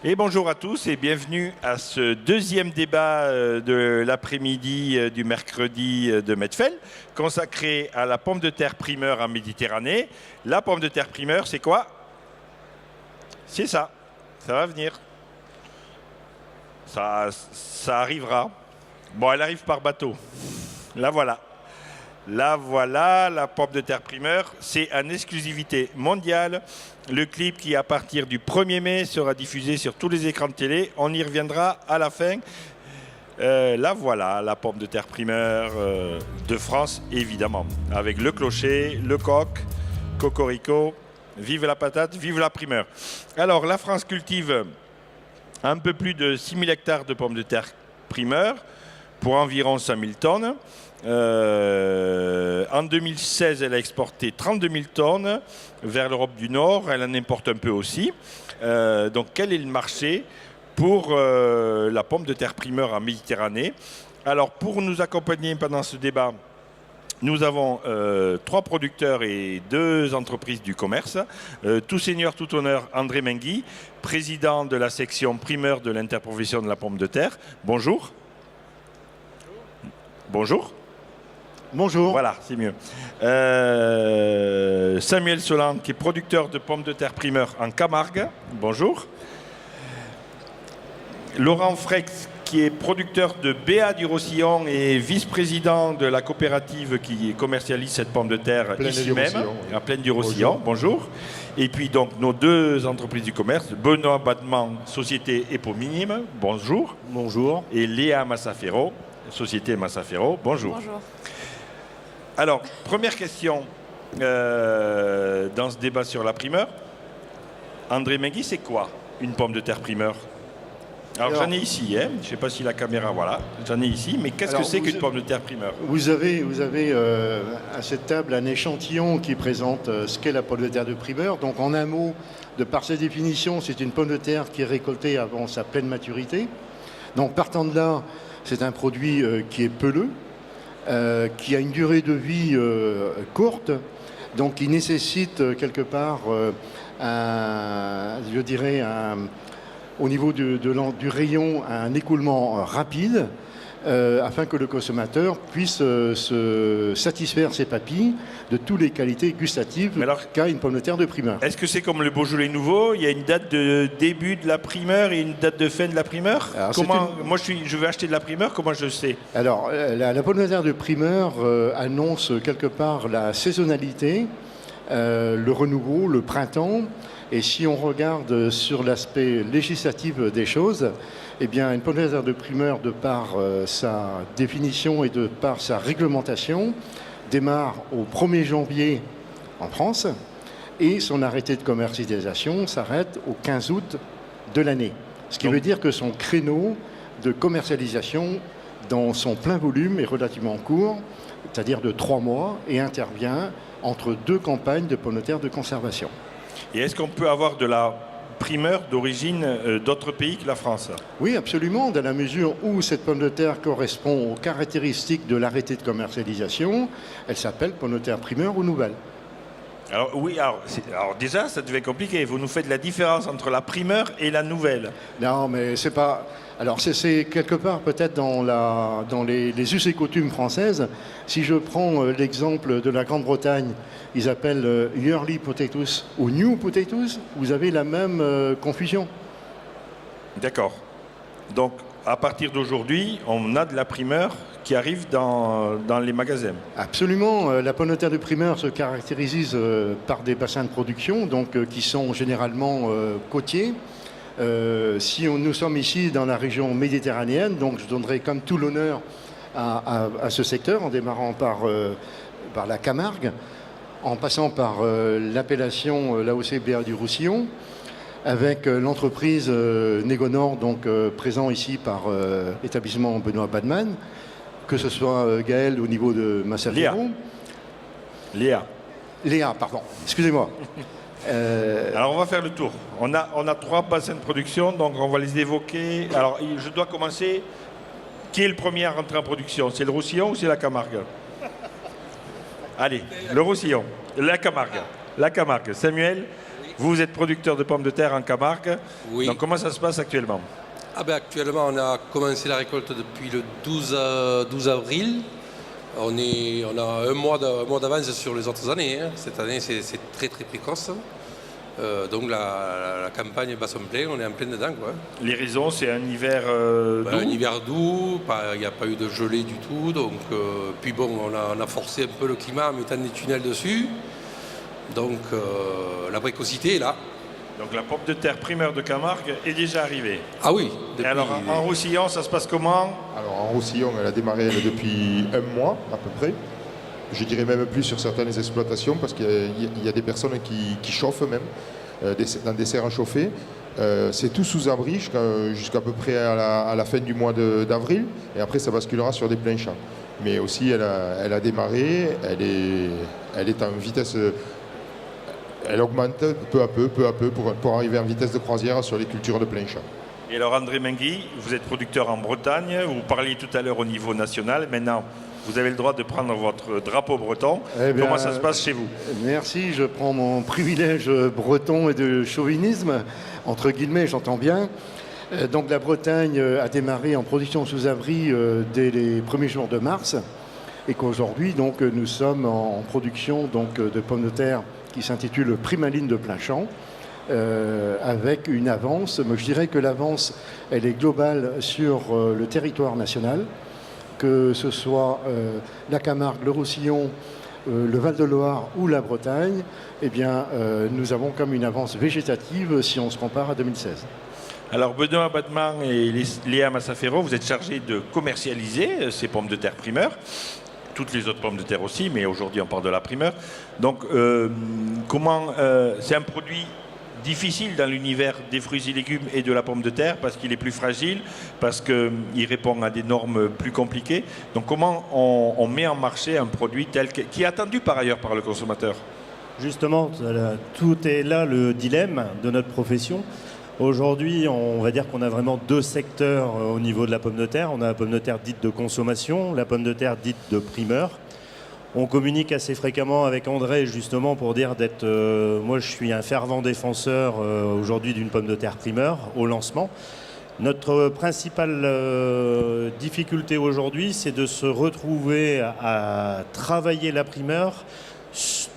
Et bonjour à tous et bienvenue à ce deuxième débat de l'après-midi du mercredi de Medfel, consacré à la pomme de terre primeur en Méditerranée. La pomme de terre primeur, c'est quoi? C'est ça va venir. Ça arrivera. Bon, elle arrive par bateau. La voilà. La voilà, la pomme de terre primeur. C'est en exclusivité mondiale. Le clip qui, à partir du 1er mai, sera diffusé sur tous les écrans de télé. On y reviendra à la fin. La voilà, la pomme de terre primeur de France, évidemment. Avec le clocher, le coq, cocorico. Vive la patate, vive la primeur. Alors, la France cultive un peu plus de 6 000 hectares de pommes de terre primeur pour environ 5 000 tonnes. En 2016, elle a exporté 32 000 tonnes vers l'Europe du Nord. Elle en importe un peu aussi. Donc, quel est le marché pour la pomme de terre primeur en Méditerranée? Alors, pour nous accompagner pendant ce débat, nous avons 3 producteurs et 2 entreprises du commerce. Tout seigneur, tout honneur, André Mengui, président de la section primeur de l'interprofession de la pomme de terre. Bonjour. Bonjour. Bonjour. Voilà, c'est mieux. Samuel Solan, qui est producteur de pommes de terre primeur en Camargue. Bonjour. Laurent Frex, qui est producteur de BA du Roussillon et vice-président de la coopérative qui commercialise cette pomme de terre ici même, à Plaine du Roussillon. Bonjour. Et puis donc nos 2 entreprises du commerce, Benoît Badman, société Epominime. Bonjour. Bonjour. Et Léa Massafero, société Massafero. Bonjour. Bonjour. Alors, première question dans ce débat sur la primeur. André Mengui, c'est quoi une pomme de terre primeur? Alors j'en ai ici, hein. Je ne sais pas si la caméra, voilà, j'en ai ici, mais qu'est-ce que c'est qu'une pomme de terre primeur? Vous avez à cette table un échantillon qui présente ce qu'est la pomme de terre de primeur. Donc en un mot, de par sa définition, c'est une pomme de terre qui est récoltée avant sa pleine maturité. Donc partant de là, c'est un produit qui est peleux, qui a une durée de vie courte, donc qui nécessite quelque part, je dirais, au niveau du rayon, un écoulement rapide afin que le consommateur puisse se satisfaire ses papilles de toutes les qualités gustatives qu'a une pomme de terre de primeur. Est-ce que c'est comme le Beaujolais nouveau? Il y a une date de début de la primeur et une date de fin de la primeur? Moi, je veux acheter de la primeur, comment je sais? Alors, la pomme de terre de primeur annonce quelque part la saisonnalité, le renouveau, le printemps. Et si on regarde sur l'aspect législatif des choses, eh bien, une pomme de terre de primeur, de par sa définition et de par sa réglementation, démarre au 1er janvier en France et son arrêté de commercialisation s'arrête au 15 août de l'année. Ce qui veut dire que son créneau de commercialisation dans son plein volume est relativement court, c'est-à-dire de 3 mois, et intervient entre 2 campagnes de pommes de terre de conservation. Et est-ce qu'on peut avoir de la primeur d'origine d'autres pays que la France? Oui, absolument, dans la mesure où cette pomme de terre correspond aux caractéristiques de l'arrêté de commercialisation, elle s'appelle pomme de terre primeur ou nouvelle. Alors oui, alors déjà, ça devait être compliqué. Vous nous faites la différence entre la primeur et la nouvelle. Non, mais c'est pas... Alors c'est quelque part peut-être dans les us et coutumes françaises. Si je prends l'exemple de la Grande-Bretagne, ils appellent yearly potatoes ou new potatoes, vous avez la même confusion. D'accord. Donc à partir d'aujourd'hui, on a de la primeur qui arrive dans les magasins. Absolument. La pomme de terre de primeur se caractérise par des bassins de production donc, qui sont généralement côtiers. Si nous sommes ici dans la région méditerranéenne, donc je donnerai comme tout l'honneur à ce secteur en démarrant par la Camargue, en passant par l'appellation l'AOC BA du Roussillon, avec l'entreprise Négonor, donc présent ici par établissement Benoît Badman, que ce soit Gaël au niveau de Massafero. Léa, pardon, excusez-moi. Alors on va faire le tour. On a 3 bassins de production, donc on va les évoquer. Alors je dois commencer. Qui est le premier à rentrer en production? C'est le Roussillon ou c'est la Camargue? Allez, le Roussillon, la Camargue. Samuel, Vous êtes producteur de pommes de terre en Camargue. Oui. Donc comment ça se passe actuellement? Actuellement, on a commencé la récolte depuis le 12 avril. On a un mois d'avance sur les autres années. Cette année, c'est très très précoce. Donc la campagne bat son plein, on est en plein dedans, quoi. Les raisons, c'est un hiver doux. Un hiver doux, il n'y a pas eu de gelée du tout. Donc, puis bon, on a forcé un peu le climat en mettant des tunnels dessus. Donc la précocité est là. Donc la pomme de terre primeur de Camargue est déjà arrivée. Ah oui. Et alors en Roussillon, ça se passe comment? Alors en Roussillon, elle a démarré depuis un mois à peu près. Je dirais même plus sur certaines exploitations parce qu'il y a des personnes qui chauffent même dans des serres chauffées. C'est tout sous abri jusqu'à peu près à la fin du mois d'avril et après ça basculera sur des pleins champs. Mais aussi elle a démarré, elle est en vitesse, elle augmente peu à peu pour arriver en vitesse de croisière sur les cultures de plein champ. Et alors André Mengui, vous êtes producteur en Bretagne, vous parliez tout à l'heure au niveau national, maintenant vous avez le droit de prendre votre drapeau breton. Comment ça se passe chez vous? Merci, je prends mon privilège breton et de chauvinisme, entre guillemets, j'entends bien. Donc la Bretagne a démarré en production sous abri dès les premiers jours de mars et qu'aujourd'hui donc nous sommes en production donc, de pommes de terre qui s'intitule Primaline de plein champ. Avec une avance, mais je dirais que l'avance elle est globale sur le territoire national, que ce soit la Camargue, le Roussillon, le Val-de-Loire ou la Bretagne, eh bien, nous avons comme une avance végétative si on se compare à 2016. Alors Benoît Batman et Léa Massafero, vous êtes chargés de commercialiser ces pommes de terre primeur. Toutes les autres pommes de terre aussi, mais aujourd'hui on parle de la primeur. Donc c'est un produit difficile dans l'univers des fruits et légumes et de la pomme de terre parce qu'il est plus fragile, parce qu'il répond à des normes plus compliquées. Donc comment on met en marché un produit qui est attendu par ailleurs par le consommateur? Justement, tout est là le dilemme de notre profession. Aujourd'hui, on va dire qu'on a vraiment deux secteurs au niveau de la pomme de terre. On a la pomme de terre dite de consommation, la pomme de terre dite de primeur. On communique assez fréquemment avec André justement pour dire moi je suis un fervent défenseur aujourd'hui d'une pomme de terre primeur au lancement. Notre principale difficulté aujourd'hui, c'est de se retrouver à travailler la primeur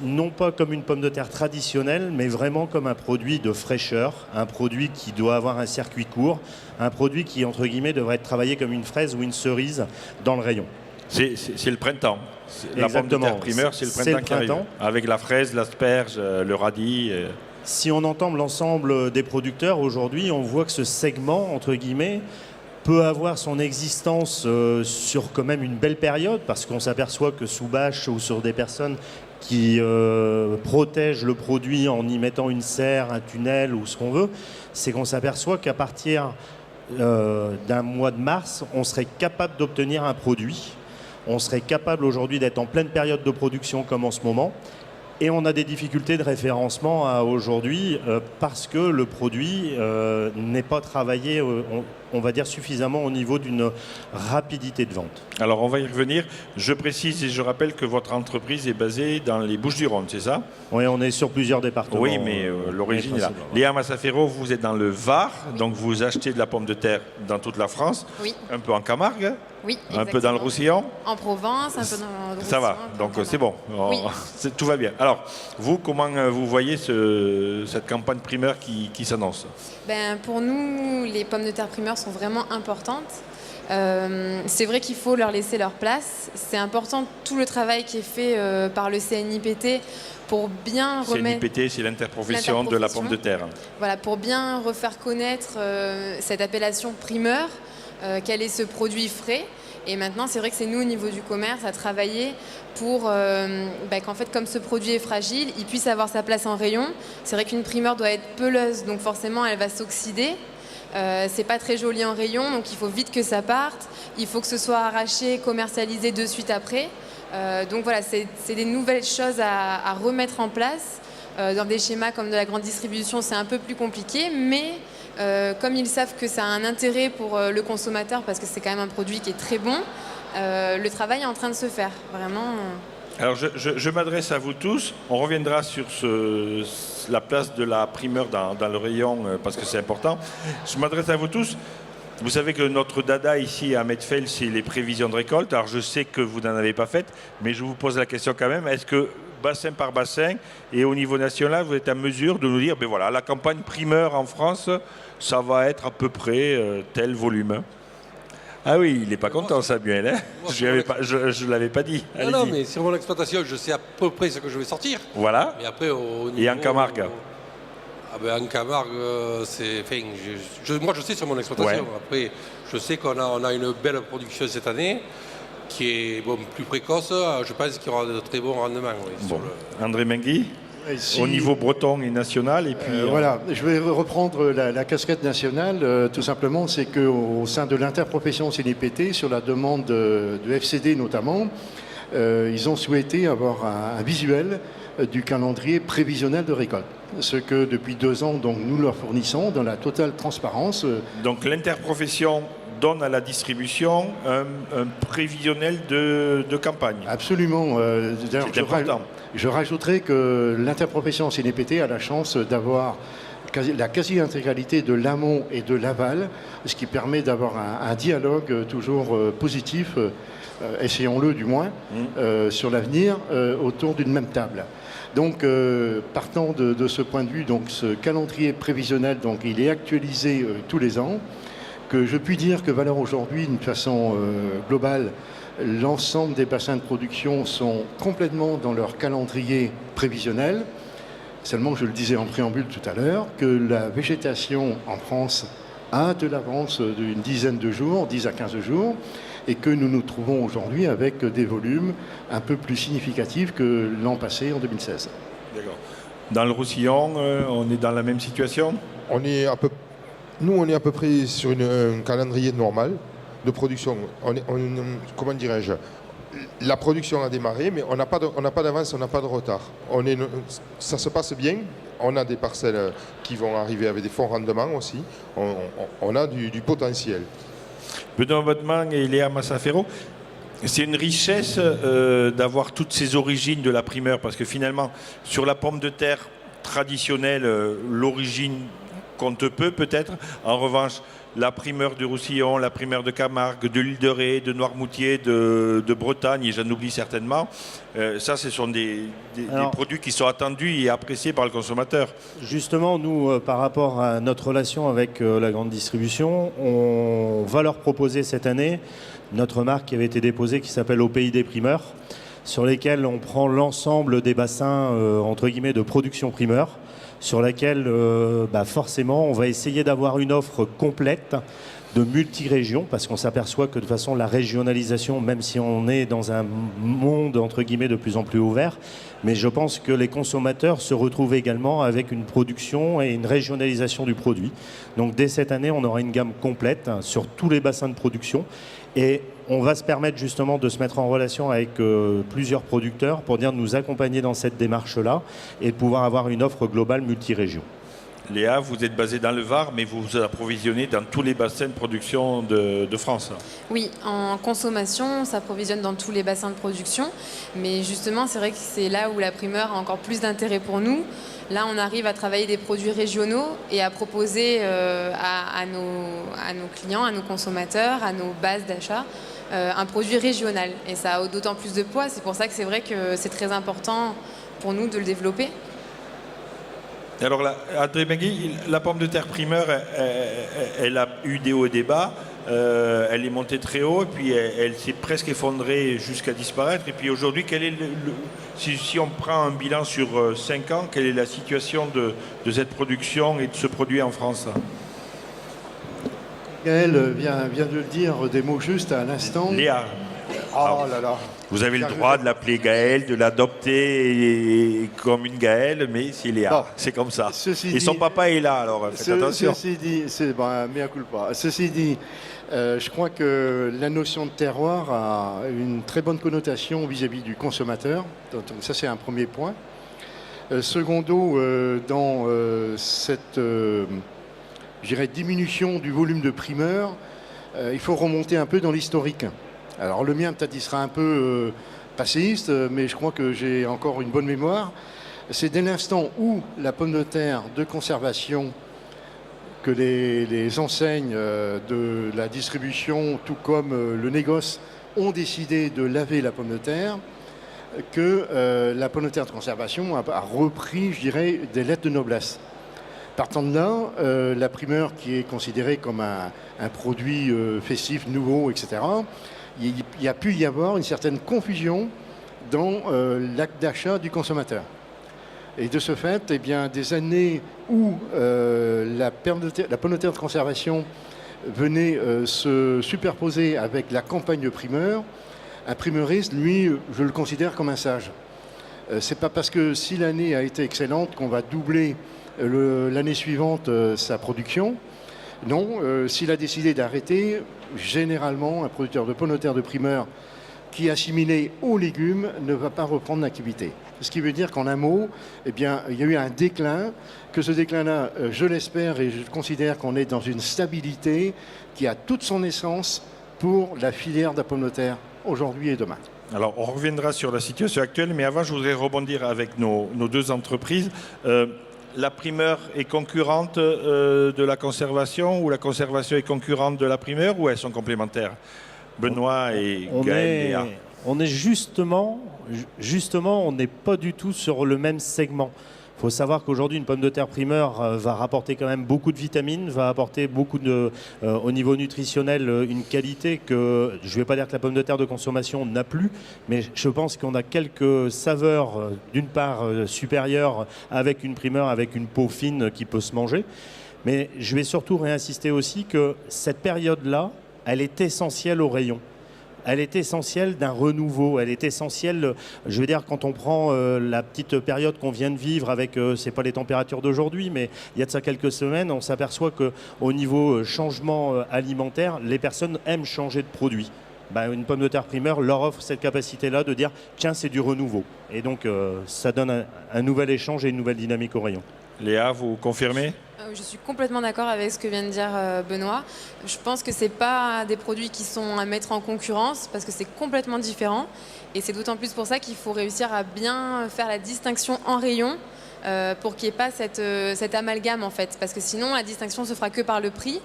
non pas comme une pomme de terre traditionnelle, mais vraiment comme un produit de fraîcheur, un produit qui doit avoir un circuit court, un produit qui, entre guillemets, devrait être travaillé comme une fraise ou une cerise dans le rayon. C'est le printemps. La pomme de terre primeur, c'est le printemps qui arrive. Avec la fraise, l'asperge, le radis. Si on entend l'ensemble des producteurs aujourd'hui, on voit que ce segment, entre guillemets, peut avoir son existence sur quand même une belle période, parce qu'on s'aperçoit que sous bâche ou sur des personnes qui protègent le produit en y mettant une serre, un tunnel ou ce qu'on veut, c'est qu'on s'aperçoit qu'à partir d'un mois de mars, on serait capable d'obtenir un produit. On serait capable aujourd'hui d'être en pleine période de production comme en ce moment. Et on a des difficultés de référencement aujourd'hui parce que le produit n'est pas travaillé, on va dire, suffisamment au niveau d'une rapidité de vente. Alors on va y revenir. Je précise et je rappelle que votre entreprise est basée dans les Bouches-du-Rhône, c'est ça? Oui, on est sur plusieurs départements. Oui, mais l'origine est là. Léa Massafero, vous êtes dans le Var, oui. Donc vous achetez de la pomme de terre dans toute la France, oui. Un peu en Camargue, oui, un peu dans le Roussillon. En Provence, un peu dans le Roussillon. Ça va, donc c'est bon, oui. Tout va bien. Alors, vous, comment vous voyez cette campagne primeur qui s'annonce? Pour nous, les pommes de terre primeurs sont vraiment importantes. C'est vrai qu'il faut leur laisser leur place. C'est important tout le travail qui est fait par le CNIPT pour bien remettre... CNIPT, c'est l'interprofession de la pomme de terre. Voilà, pour bien refaire connaître cette appellation primeur, quel est ce produit frais. Et maintenant, c'est vrai que c'est nous, au niveau du commerce, à travailler pour qu'en fait, comme ce produit est fragile, il puisse avoir sa place en rayon. C'est vrai qu'une primeur doit être peleuse, donc forcément, elle va s'oxyder. C'est pas très joli en rayon, donc il faut vite que ça parte. Il faut que ce soit arraché, commercialisé de suite après. Donc voilà, c'est des nouvelles choses à remettre en place. Dans des schémas comme de la grande distribution, c'est un peu plus compliqué, mais comme ils savent que ça a un intérêt pour le consommateur, parce que c'est quand même un produit qui est très bon, le travail est en train de se faire, vraiment. Alors je m'adresse à vous tous. On reviendra sur la place de la primeur dans le rayon parce que c'est important. Je m'adresse à vous tous. Vous savez que notre dada ici à Medfeld, c'est les prévisions de récolte. Alors je sais que vous n'en avez pas faites, mais je vous pose la question quand même. Est-ce que bassin par bassin et au niveau national, vous êtes à mesure de nous dire, ben voilà, la campagne primeur en France, ça va être à peu près tel volume? Ah oui, il n'est pas content Samuel, hein. Je ne l'avais pas dit. Non, mais sur mon exploitation, je sais à peu près ce que je vais sortir. Voilà. Mais après, au niveau, Et en Camargue? En Camargue, c'est. Enfin, moi, je sais sur mon exploitation. Ouais. Après, je sais qu'on a une belle production cette année qui est plus précoce. Je pense qu'il y aura de très bons rendements. Oui, Bon. André Mengui, Si- au niveau breton et national, et puis Voilà, je vais reprendre la casquette nationale. Tout simplement, c'est qu'au sein de l'interprofession CNPT, sur la demande de FCD notamment, ils ont souhaité avoir un visuel du calendrier prévisionnel de récolte. Ce que depuis 2 ans, donc, nous leur fournissons dans la totale transparence. donc l'interprofession donne à la distribution un prévisionnel de campagne. Absolument. D'ailleurs, C'est important. Je rajouterai que l'interprofession CNPT a la chance d'avoir la quasi-intégralité de l'amont et de l'aval, ce qui permet d'avoir un dialogue toujours positif, essayons-le du moins, sur l'avenir, autour d'une même table. Donc, partant de ce point de vue, donc, ce calendrier prévisionnel, donc, il est actualisé tous les ans. Que je puis dire que Valeur aujourd'hui, d'une façon globale, l'ensemble des bassins de production sont complètement dans leur calendrier prévisionnel. Seulement, je le disais en préambule tout à l'heure, que la végétation en France a de l'avance d'une dizaine de jours, 10 à 15 jours, et que nous nous trouvons aujourd'hui avec des volumes un peu plus significatifs que l'an passé, en 2016. D'accord. Dans le Roussillon, on est dans la même situation? Nous, on est à peu près sur un calendrier normal de production. Comment dirais-je? La production a démarré, mais on n'a pas d'avance, on n'a pas de retard. Ça se passe bien. On a des parcelles qui vont arriver avec des forts rendements aussi. On a du potentiel. Benoît Bottman et Léa Massafero, c'est une richesse d'avoir toutes ces origines de la primeur, parce que finalement, sur la pomme de terre traditionnelle, l'origine compte peu peut-être. En revanche, la primeur du Roussillon, la primeur de Camargue, de l'île de Ré, de Noirmoutier, de Bretagne, et j'en oublie certainement, ça, ce sont des produits qui sont attendus et appréciés par le consommateur. Justement, nous, par rapport à notre relation avec la grande distribution, on va leur proposer cette année notre marque qui avait été déposée, qui s'appelle Au Pays des Primeurs, sur lesquels on prend l'ensemble des bassins, entre guillemets, de production primeur, sur laquelle, forcément, on va essayer d'avoir une offre complète de multi-régions, parce qu'on s'aperçoit que de toute façon, la régionalisation, même si on est dans un monde, entre guillemets, de plus en plus ouvert, mais je pense que les consommateurs se retrouvent également avec une production et une régionalisation du produit. Donc, dès cette année, on aura une gamme complète sur tous les bassins de production. Et on va se permettre justement de se mettre en relation avec plusieurs producteurs pour dire de nous accompagner dans cette démarche-là et de pouvoir avoir une offre globale multi-région. Léa, vous êtes basée dans le Var, mais vous vous approvisionnez dans tous les bassins de production de France. Oui, en consommation, on s'approvisionne dans tous les bassins de production. Mais justement, c'est vrai que c'est là où la primeur a encore plus d'intérêt pour nous. Là, on arrive à travailler des produits régionaux et à proposer à nos clients, à nos consommateurs, à nos bases d'achat, un produit régional. Et ça a d'autant plus de poids. C'est pour ça que c'est vrai que c'est très important pour nous de le développer. Alors, André Mengui, la pomme de terre primeur, elle a eu des hauts et des bas. Elle est montée très haut, et puis elle s'est presque effondrée jusqu'à disparaître. Et puis aujourd'hui, si on prend un bilan sur 5 ans, quelle est la situation de cette production et de ce produit en France? Gaël vient de le dire, des mots justes à l'instant. Léa, Oh là là. vous avez le droit de l'appeler Gaël, de l'adopter comme une Gaëlle, mais c'est Léa, Bon, c'est comme ça. ceci Et son dit- papa est là, alors faites attention. Ceci dit, mea culpa. Ceci dit, je crois que la notion de terroir a une très bonne connotation vis-à-vis du consommateur. Donc ça, c'est un premier point. Secondo, dans cette je dirais, diminution du volume de primeurs, il faut remonter un peu dans l'historique. Alors le mien, peut-être, il sera un peu passéiste, mais je crois que j'ai encore une bonne mémoire. C'est dès l'instant où la pomme de terre de conservation, que les enseignes de la distribution, tout comme le négoce, ont décidé de laver la pomme de terre, que la pomme de terre de conservation a repris, je dirais, des lettres de noblesse. Partant de là, la primeur, qui est considérée comme un produit festif, nouveau, etc., il y a pu y avoir une certaine confusion dans l'acte d'achat du consommateur. Et de ce fait, eh bien, des années où la pomme de terre de conservation venait se superposer avec la campagne de primeur, un primeuriste, lui, je le considère comme un sage. C'est pas parce que si l'année a été excellente qu'on va doubler l'année suivante sa production. Non, s'il a décidé d'arrêter, généralement, un producteur de pommes de terre de primeur qui est assimilé aux légumes ne va pas reprendre l'activité. Ce qui veut dire qu'en un mot, eh bien, il y a eu un déclin, que ce déclin-là, je l'espère et je considère qu'on est dans une stabilité qui a toute son essence pour la filière de la pomme de terre aujourd'hui et demain. Alors, on reviendra sur la situation actuelle, mais avant, je voudrais rebondir avec nos deux entreprises. La primeur est concurrente de la conservation, ou la conservation est concurrente de la primeur, ou elles sont complémentaires? Benoît et Gaël. On est justement, on n'est pas du tout sur le même segment. Il faut savoir qu'aujourd'hui, une pomme de terre primeur va rapporter quand même beaucoup de vitamines, va apporter beaucoup au niveau nutritionnel une qualité que je ne vais pas dire que la pomme de terre de consommation n'a plus, mais je pense qu'on a quelques saveurs d'une part supérieures avec une primeur, avec une peau fine qui peut se manger. Mais je vais surtout réinsister aussi que cette période-là, elle est essentielle au rayon. Elle est essentielle d'un renouveau, elle est essentielle, je veux dire, quand on prend la petite période qu'on vient de vivre avec, c'est pas les températures d'aujourd'hui, mais il y a de ça quelques semaines, on s'aperçoit qu'au niveau changement alimentaire, les personnes aiment changer de produit. Ben, une pomme de terre primeur leur offre cette capacité-là de dire, tiens, c'est du renouveau. Et donc, ça donne un nouvel échange et une nouvelle dynamique au rayon. Léa, vous confirmez ? Je suis complètement d'accord avec ce que vient de dire Benoît. Je pense que ce n'est pas des produits qui sont à mettre en concurrence parce que c'est complètement différent. Et c'est d'autant plus pour ça qu'il faut réussir à bien faire la distinction en rayon pour qu'il n'y ait pas cet amalgame en fait. Parce que sinon, la distinction se fera que par le prix.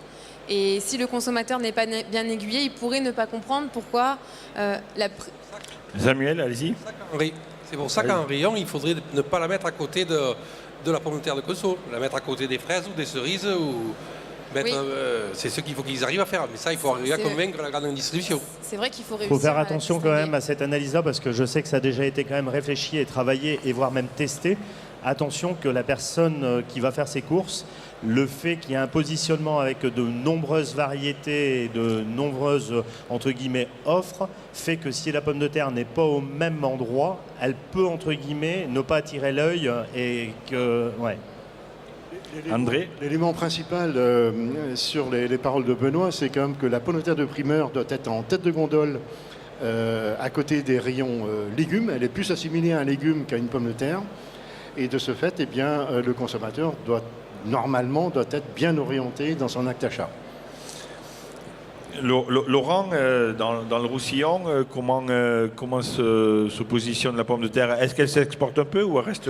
Et si le consommateur n'est pas bien aiguillé, il pourrait ne pas comprendre pourquoi Samuel, allez-y. C'est pour ça qu'en rayon, il faudrait ne pas la mettre à côté de la pomme de terre de conso, la mettre à côté des fraises ou des cerises ou mettre, oui. C'est ce qu'il faut qu'ils arrivent à faire. Mais ça, il faut arriver à convaincre la grande distribution. C'est vrai qu'il faut réussir. Il faut faire attention quand même à cette analyse-là parce que je sais que ça a déjà été quand même réfléchi et travaillé et voire même testé. Attention que la personne qui va faire ses courses, le fait qu'il y ait un positionnement avec de nombreuses variétés et de nombreuses, entre guillemets, offres, fait que si la pomme de terre n'est pas au même endroit, elle peut, entre guillemets, ne pas attirer l'œil et que... Ouais. André ? L'élément principal sur les paroles de Benoît, c'est quand même que la pomme de terre de primeur doit être en tête de gondole à côté des rayons légumes. Elle est plus assimilée à un légume qu'à une pomme de terre. Et de ce fait, eh bien, le consommateur doit être bien orienté dans son acte d'achat. Laurent, dans le Roussillon, comment se positionne la pomme de terre? Est-ce qu'elle s'exporte un peu ou elle reste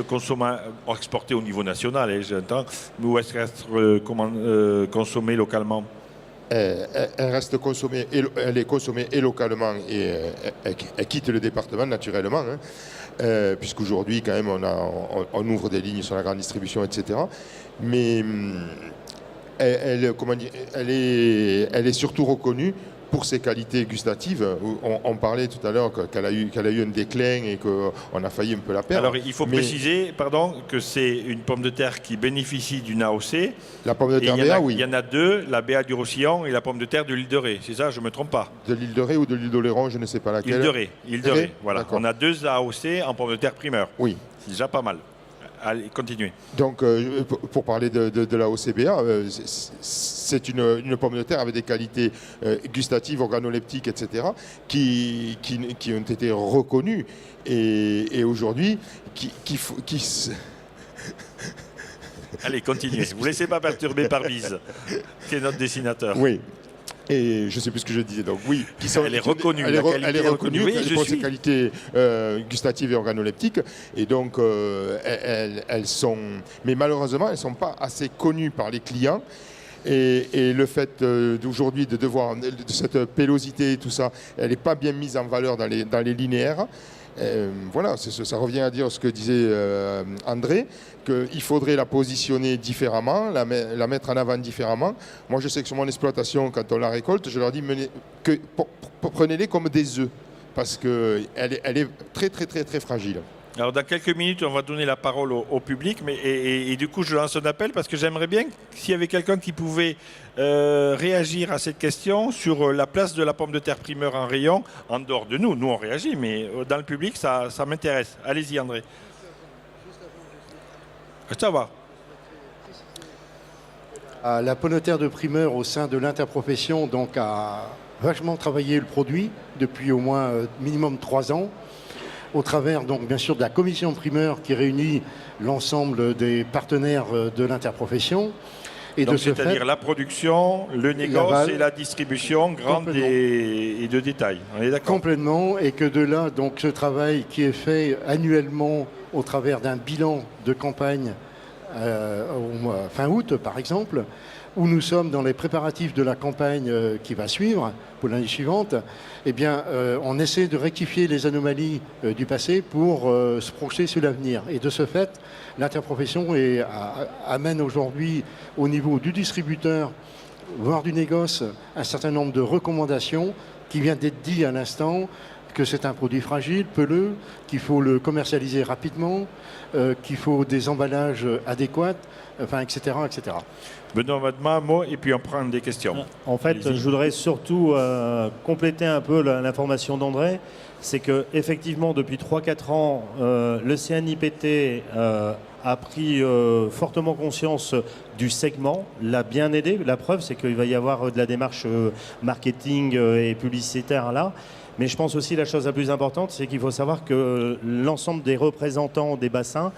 exportée au niveau national, j'entends, ou est-ce qu'elle reste consommée localement? Elle reste consommée, elle est consommée et localement et elle quitte le département naturellement, hein, puisqu'aujourd'hui quand même on ouvre des lignes sur la grande distribution, etc. Mais elle est surtout reconnue pour ses qualités gustatives. On parlait tout à l'heure qu'elle a eu un déclin et qu'on a failli un peu la perdre. Alors il faut préciser, que c'est une pomme de terre qui bénéficie d'une AOC. La pomme de terre BA, oui. Il y en a deux, la BA du Roussillon et la pomme de terre de l'île de Ré. C'est ça, je ne me trompe pas? De l'île de Ré ou de l'île d'Oléron, je ne sais pas laquelle. Île de Ré, voilà. On a deux AOC en pomme de terre primeur. Oui. C'est déjà pas mal. Allez, continuez. Donc, pour parler de la OCBA, c'est une pomme de terre avec des qualités gustatives, organoleptiques, etc., qui ont été reconnues et aujourd'hui, Allez, continuez. Vous ne laissez pas perturber par Bise, qui est notre dessinateur. Oui. Et je ne sais plus ce que je disais. Donc oui, Elle est reconnue. Elle est reconnue Oui, pour ses qualités gustatives et organoleptiques. Et donc, elles sont... Mais malheureusement, elles ne sont pas assez connues par les clients. Et le fait d'aujourd'hui de cette pélosité et tout ça, elle n'est pas bien mise en valeur dans les linéaires. Voilà, ça revient à dire ce que disait André, qu'il faudrait la positionner différemment, la mettre en avant différemment. Moi, je sais que sur mon exploitation, quand on la récolte, je leur dis prenez-les comme des œufs, parce qu'elle est très, très, très, très fragile. Alors, dans quelques minutes, on va donner la parole au public, et du coup, je lance un appel parce que j'aimerais bien s'il y avait quelqu'un qui pouvait réagir à cette question sur la place de la pomme de terre primeur en rayon, en dehors de nous. Nous, on réagit, mais dans le public, ça m'intéresse. Allez-y, André. Ça va. La pomme de terre de primeur au sein de l'interprofession donc, a vachement travaillé le produit depuis au moins minimum 3 ans. Au travers, donc, bien sûr, de la commission primeur qui réunit l'ensemble des partenaires de l'interprofession. Et c'est-à-dire la production, le négoce et la distribution grande et de détail. On est d'accord ? Complètement. Et que de là, donc, ce travail qui est fait annuellement au travers d'un bilan de campagne au mois fin août, par exemple, où nous sommes dans les préparatifs de la campagne qui va suivre pour l'année suivante, eh bien, on essaie de rectifier les anomalies du passé pour se projeter sur l'avenir. Et de ce fait, l'interprofession amène aujourd'hui au niveau du distributeur, voire du négoce, un certain nombre de recommandations qui vient d'être dit à l'instant, que c'est un produit fragile, peleux, qu'il faut le commercialiser rapidement, qu'il faut des emballages adéquats, enfin, etc., etc. Benoît Vadma, un mot, et puis on prend des questions. En fait, je voudrais surtout compléter un peu l'information d'André. C'est qu'effectivement, depuis 3-4 ans, le CNIPT a pris fortement conscience du segment, l'a bien aidé. La preuve, c'est qu'il va y avoir de la démarche marketing et publicitaire là. Mais je pense aussi la chose la plus importante, c'est qu'il faut savoir que l'ensemble des représentants des bassins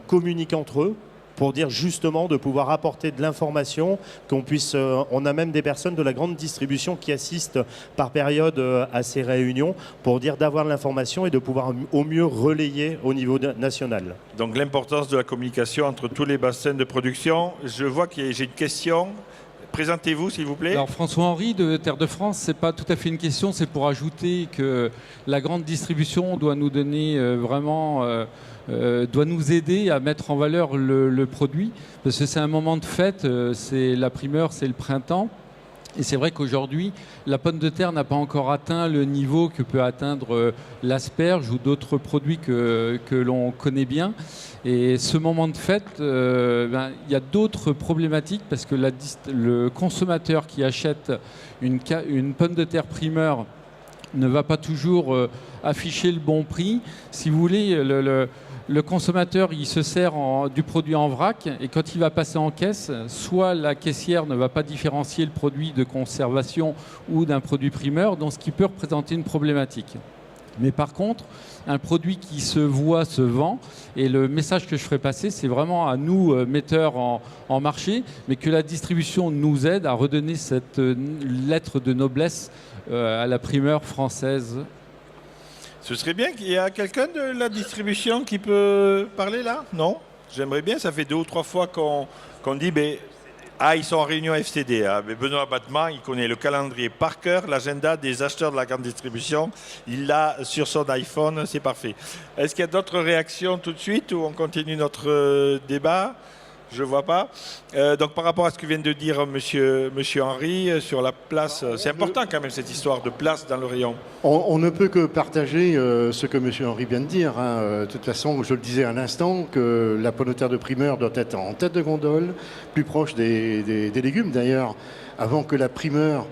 communiquent entre eux pour dire justement de pouvoir apporter de l'information, qu'on puisse... on a même des personnes de la grande distribution qui assistent par période à ces réunions pour dire d'avoir de l'information et de pouvoir au mieux relayer au niveau national. Donc l'importance de la communication entre tous les bassins de production. Je vois que j'ai une question. Présentez-vous, s'il vous plaît. Alors, François-Henri de Terre de France, ce n'est pas tout à fait une question, c'est pour ajouter que la grande distribution doit nous donner doit nous aider à mettre en valeur le produit, parce que c'est un moment de fête, c'est la primeur, c'est le printemps. Et c'est vrai qu'aujourd'hui, la pomme de terre n'a pas encore atteint le niveau que peut atteindre l'asperge ou d'autres produits que l'on connaît bien. Et ce moment de fête, il y a d'autres problématiques parce que le consommateur qui achète une pomme de terre primeur ne va pas toujours afficher le bon prix. Si vous voulez, le consommateur, il se sert du produit en vrac et quand il va passer en caisse, soit la caissière ne va pas différencier le produit de conservation ou d'un produit primeur, donc ce qui peut représenter une problématique. Mais par contre, un produit qui se voit se vend, et le message que je ferai passer, c'est vraiment à nous, metteurs en marché, mais que la distribution nous aide à redonner cette lettre de noblesse à la primeur française. Ce serait bien qu'il y ait quelqu'un de la distribution qui peut parler là? Non? J'aimerais bien, ça fait 2 ou 3 fois qu'on dit ils sont en réunion FCD. Mais Benoît Vadma, il connaît le calendrier par cœur, l'agenda des acheteurs de la grande distribution. Il l'a sur son iPhone, c'est parfait. Est-ce qu'il y a d'autres réactions tout de suite ou on continue notre débat? Je ne vois pas. Donc par rapport à ce que vient de dire monsieur Henry sur la place, c'est important quand même cette histoire de place dans le rayon. On ne peut que partager ce que monsieur Henry vient de dire. De toute façon, je le disais à l'instant, que la pomme de terre de primeur doit être en tête de gondole, plus proche des légumes. D'ailleurs, avant que la primeur,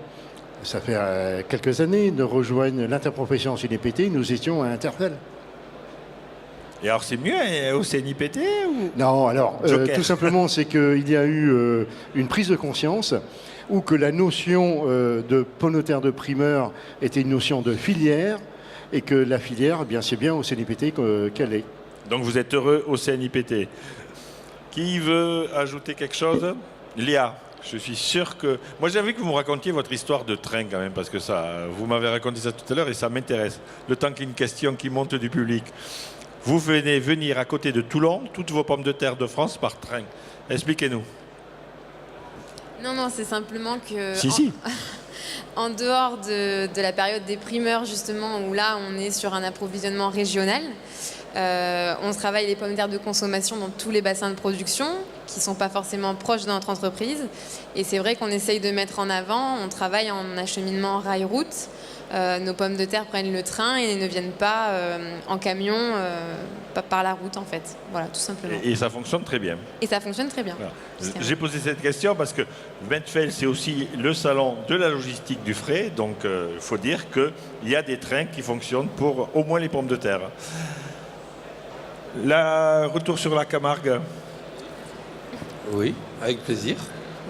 ça fait quelques années, ne rejoigne l'interprofession CNIPT, nous étions à Interfel. Et alors c'est mieux au CNIPT ou... Non, alors tout simplement c'est qu'il y a eu une prise de conscience où que la notion de pomme de terre de primeur était une notion de filière et que la filière, c'est bien au CNIPT qu'elle est. Donc vous êtes heureux au CNIPT. Qui veut ajouter quelque chose? Léa. Je suis sûr que... Moi, j'ai envie que vous me racontiez votre histoire de train quand même, parce que ça, vous m'avez raconté ça tout à l'heure et ça m'intéresse. Le temps qu'il y ait une question qui monte du public. Vous venez venir à côté de Toulon, toutes vos pommes de terre de France par train. Expliquez-nous. Non, c'est simplement que... Si. En dehors de la période des primeurs, justement, où là, on est sur un approvisionnement régional, on travaille les pommes de terre de consommation dans tous les bassins de production qui ne sont pas forcément proches de notre entreprise. Et c'est vrai qu'on essaye de mettre en avant, on travaille en acheminement rail-route. Nos pommes de terre prennent le train et ne viennent pas en camion, pas par la route en fait. Voilà, tout simplement. Et ça fonctionne très bien. Et ça fonctionne très bien. Voilà. J'ai posé cette question parce que Ventfel, c'est aussi le salon de la logistique du frais. Donc, il faut dire qu'il y a des trains qui fonctionnent pour au moins les pommes de terre. Retour sur la Camargue. Oui, avec plaisir.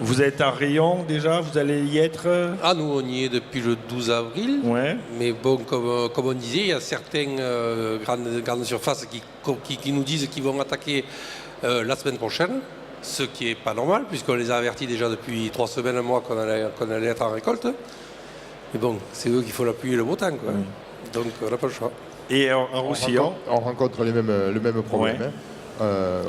Vous êtes en rayon déjà, vous allez y être? Ah, nous, on y est depuis le 12 avril. Ouais. Mais bon, comme on disait, il y a certaines grandes surfaces qui nous disent qu'ils vont attaquer la semaine prochaine, ce qui n'est pas normal, puisqu'on les a avertis déjà depuis 3 semaines, un mois qu'on allait être en récolte. Mais bon, c'est eux qu'il faut la pluie et le beau temps, quoi. Donc, on n'a pas le choix. Et en Roussillon On rencontre le même problème. Ouais.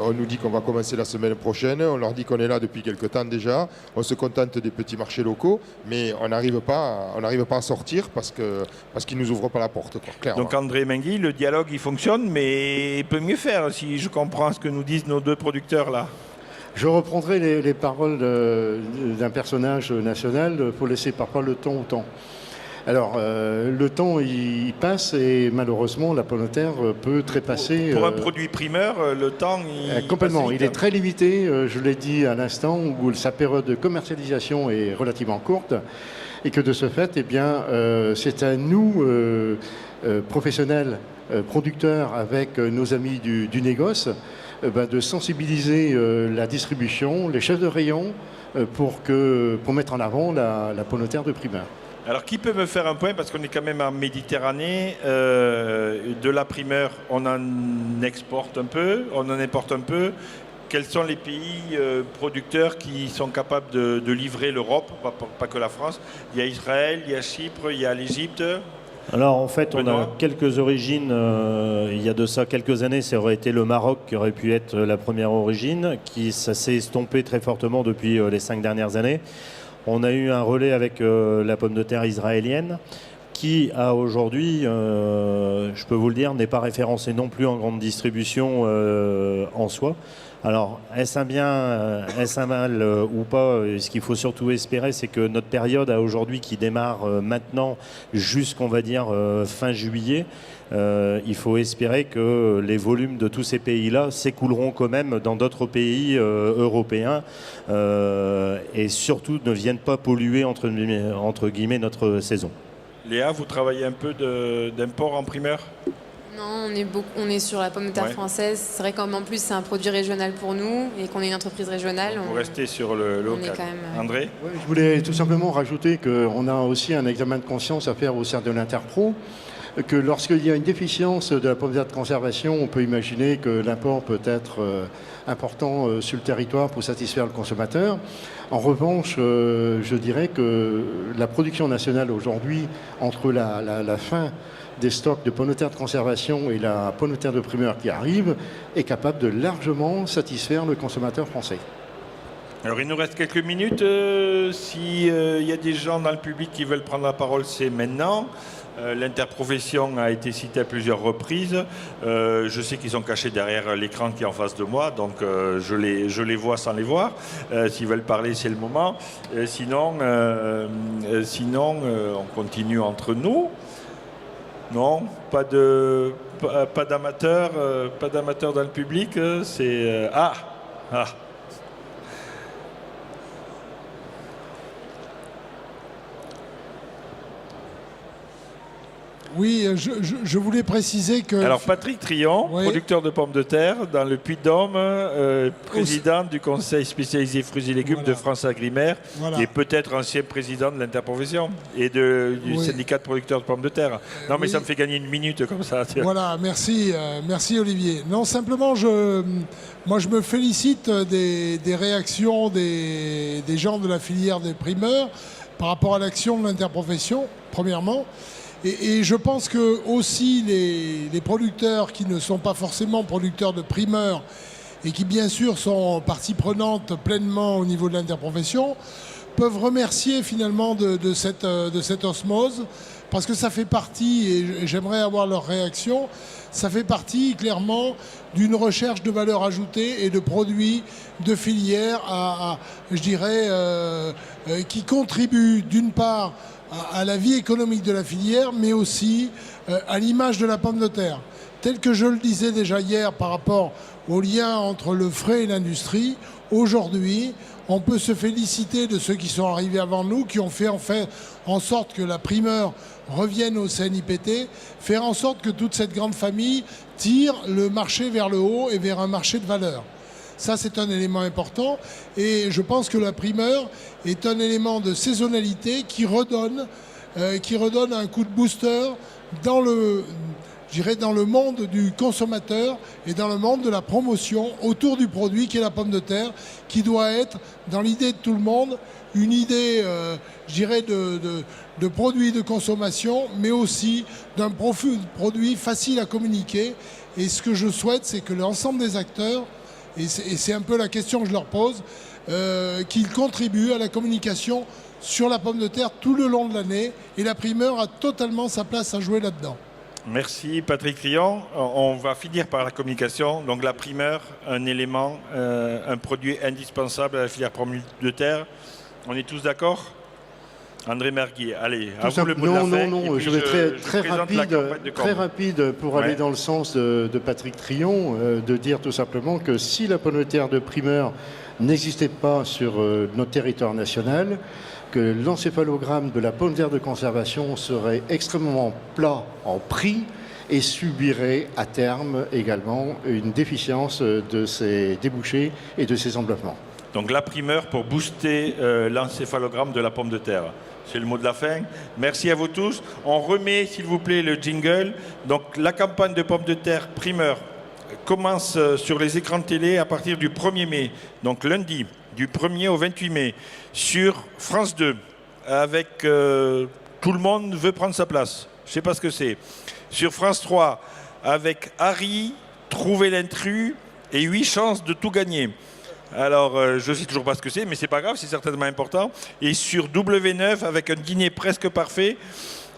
On nous dit qu'on va commencer la semaine prochaine, on leur dit qu'on est là depuis quelque temps déjà, on se contente des petits marchés locaux, mais on n'arrive pas à sortir parce qu'ils ne nous ouvrent pas la porte, quoi, clairement. Donc André Mengui, le dialogue il fonctionne, mais il peut mieux faire si je comprends ce que nous disent nos 2 producteurs là. Je reprendrai les paroles d'un personnage national, il faut laisser parfois le temps au temps. Alors, le temps, il passe et malheureusement, la pomme de terre peut trépasser... Pour un produit primeur, le temps... complètement. Il est très limité, je l'ai dit à l'instant, où sa période de commercialisation est relativement courte et que de ce fait, eh bien, c'est à nous, professionnels, producteurs, avec nos amis du négoce, de sensibiliser la distribution, les chefs de rayon, pour mettre en avant la pomme de terre de primeur. Alors, qui peut me faire un point, parce qu'on est quand même en Méditerranée, de la primeur, on en exporte un peu, on en importe un peu. Quels sont les pays producteurs qui sont capables de livrer l'Europe, pas que la France? Il y a Israël, il y a Chypre, il y a l'Égypte. Alors en fait, on Benoît a quelques origines. Il y a de ça quelques années, ça aurait été le Maroc qui aurait pu être la première origine, ça s'est estompé très fortement depuis les 5 dernières années. On a eu un relais avec la pomme de terre israélienne qui, a aujourd'hui, je peux vous le dire, n'est pas référencée non plus en grande distribution en soi. Alors, est-ce un bien, est-ce un mal ou pas? Ce qu'il faut surtout espérer, c'est que notre période aujourd'hui qui démarre maintenant jusqu'on va dire fin juillet, il faut espérer que les volumes de tous ces pays-là s'écouleront quand même dans d'autres pays européens et surtout ne viennent pas polluer entre guillemets notre saison. Léa, vous travaillez un peu d'import en primeur? Non, on est sur la pomme de terre française. C'est vrai qu'en plus, c'est un produit régional pour nous et qu'on est une entreprise régionale. Vous restez sur le local. Quand même, André? Oui, je voulais tout simplement rajouter qu'on a aussi un examen de conscience à faire au sein de l'Interpro, que lorsqu'il y a une déficience de la pomme de terre de conservation, on peut imaginer que l'import peut être important sur le territoire pour satisfaire le consommateur. En revanche, je dirais que la production nationale aujourd'hui, entre la fin des stocks de pommes de terre de conservation et la pomme de terre de primeur qui arrive, est capable de largement satisfaire le consommateur français. Alors il nous reste quelques minutes. S'il y a des gens dans le public qui veulent prendre la parole, c'est maintenant. L'interprofession a été citée à plusieurs reprises. Je sais qu'ils sont cachés derrière l'écran qui est en face de moi, donc je les vois sans les voir. S'ils veulent parler, c'est le moment. Sinon, on continue entre nous. Non, pas d'amateurs dans le public. C'est ah. Oui, je voulais préciser que... Alors Patrick Trion, Oui. producteur de pommes de terre dans le Puy-de-Dôme, président du conseil spécialisé fruits et légumes Voilà. de France Agrimaire Voilà. et peut-être ancien président de l'interprofession et du Oui. syndicat de producteurs de pommes de terre. Non mais oui. ça me fait gagner une minute comme ça. Tiens. Voilà, merci Olivier. Non, simplement, moi je me félicite des réactions des gens de la filière des primeurs par rapport à l'action de l'interprofession, premièrement. Et je pense que aussi les producteurs qui ne sont pas forcément producteurs de primeurs et qui bien sûr sont partie prenante pleinement au niveau de l'interprofession peuvent remercier finalement de cette osmose, parce que ça fait partie, et j'aimerais avoir leur réaction, ça fait partie clairement d'une recherche de valeur ajoutée et de produits de filière je dirais, qui contribuent d'une part à la vie économique de la filière, mais aussi à l'image de la pomme de terre. Tel que je le disais déjà hier par rapport au lien entre le frais et l'industrie, aujourd'hui, on peut se féliciter de ceux qui sont arrivés avant nous, qui ont fait en sorte que la primeur revienne au CNIPT, faire en sorte que toute cette grande famille tire le marché vers le haut et vers un marché de valeur. Ça, c'est un élément important. Et je pense que la primeur est un élément de saisonnalité qui redonne un coup de booster dans le monde du consommateur et dans le monde de la promotion autour du produit qui est la pomme de terre, qui doit être, dans l'idée de tout le monde, une idée, de produit de consommation, mais aussi d'un produit facile à communiquer. Et ce que je souhaite, c'est que l'ensemble des acteurs, et c'est un peu la question que je leur pose, qu'ils contribuent à la communication sur la pomme de terre tout le long de l'année. Et la primeur a totalement sa place à jouer là-dedans. Merci Patrick Trion. On va finir par la communication. Donc la primeur, un élément, un produit indispensable à la filière pomme de terre. On est tous d'accord ? André Merguier, allez, à vous le mot de la fin. Non, je vais très rapide pour aller dans le sens de Patrick Trion, de dire tout simplement que si la pomme de terre de primeur n'existait pas sur notre territoire national, que l'encéphalogramme de la pomme de terre de conservation serait extrêmement plat en prix et subirait à terme également une déficience de ses débouchés et de ses enveloppements. Donc la primeur pour booster l'encéphalogramme de la pomme de terre. C'est le mot de la fin. Merci à vous tous. On remet, s'il vous plaît, le jingle. Donc la campagne de pommes de terre primeur commence sur les écrans de télé à partir du 1er mai. Donc lundi, du 1er au 28 mai, sur France 2, avec Tout le monde veut prendre sa place. Je ne sais pas ce que c'est. Sur France 3, avec Harry, Trouver l'intrus et 8 chances de tout gagner. Alors, je ne sais toujours pas ce que c'est, mais c'est pas grave, c'est certainement important. Et sur W9, avec un dîner presque parfait,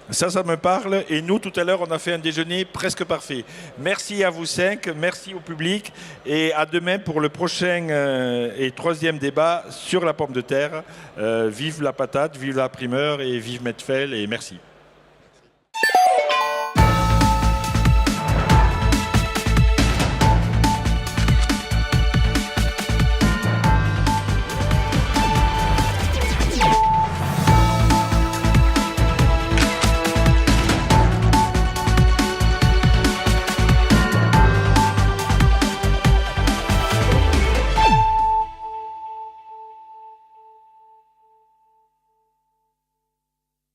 ça me parle. Et nous, tout à l'heure, on a fait un déjeuner presque parfait. Merci à vous 5, merci au public. Et à demain pour le prochain et 3e débat sur la pomme de terre. Vive la patate, vive la primeur et vive Medfel et merci.